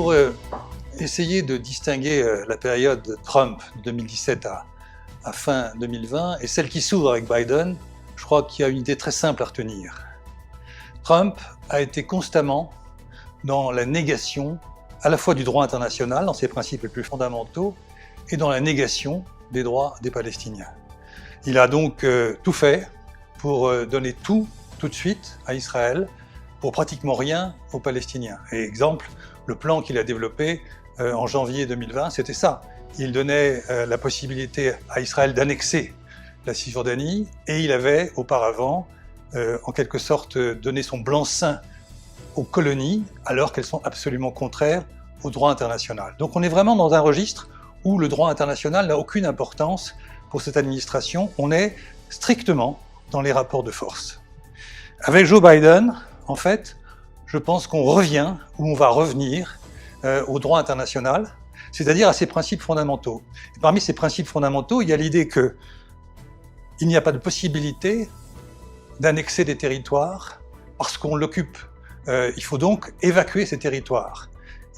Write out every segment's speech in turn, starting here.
Pour essayer de distinguer la période de Trump de 2017 à fin 2020 et celle qui s'ouvre avec Biden, je crois qu'il y a une idée très simple à retenir. Trump a été constamment dans la négation à la fois du droit international, dans ses principes les plus fondamentaux, et dans la négation des droits des Palestiniens. Il a donc tout fait pour donner tout de suite à Israël, pour pratiquement rien aux Palestiniens. Et exemple, le plan qu'il a développé en janvier 2020, c'était ça. Il donnait la possibilité à Israël d'annexer la Cisjordanie, et il avait auparavant, en quelque sorte, donné son blanc-seing aux colonies, alors qu'elles sont absolument contraires au droit international. Donc on est vraiment dans un registre où le droit international n'a aucune importance pour cette administration. On est strictement dans les rapports de force. Avec Joe Biden, en fait, je pense qu'on revient, ou on va revenir, au droit international, c'est-à-dire à ses principes fondamentaux. Et parmi ces principes fondamentaux, il y a l'idée qu'il n'y a pas de possibilité d'annexer des territoires parce qu'on l'occupe. Il faut donc évacuer ces territoires.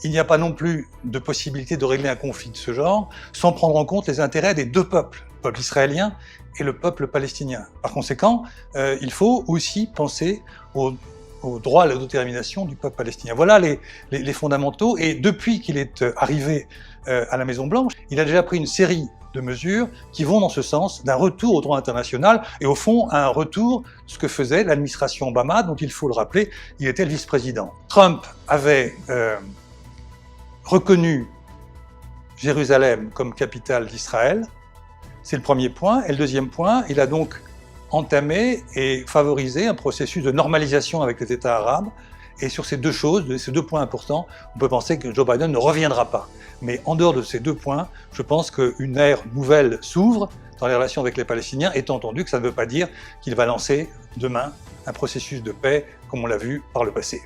Il n'y a pas non plus de possibilité de régler un conflit de ce genre sans prendre en compte les intérêts des deux peuples, le peuple israélien et le peuple palestinien. Par conséquent, il faut aussi penser au droit à l'autodétermination du peuple palestinien. Voilà les fondamentaux, et depuis qu'il est arrivé à la Maison-Blanche, il a déjà pris une série de mesures qui vont dans ce sens d'un retour au droit international et au fond un retour de ce que faisait l'administration Obama, dont il faut le rappeler, il était le vice-président. Trump avait reconnu Jérusalem comme capitale d'Israël, c'est le premier point. Et le deuxième point, il a donc entamé et favorisé un processus de normalisation avec les États arabes. Et sur ces deux choses, ces deux points importants, on peut penser que Joe Biden ne reviendra pas. Mais en dehors de ces deux points, je pense qu'une ère nouvelle s'ouvre dans les relations avec les Palestiniens, étant entendu que ça ne veut pas dire qu'il va lancer demain un processus de paix comme on l'a vu par le passé.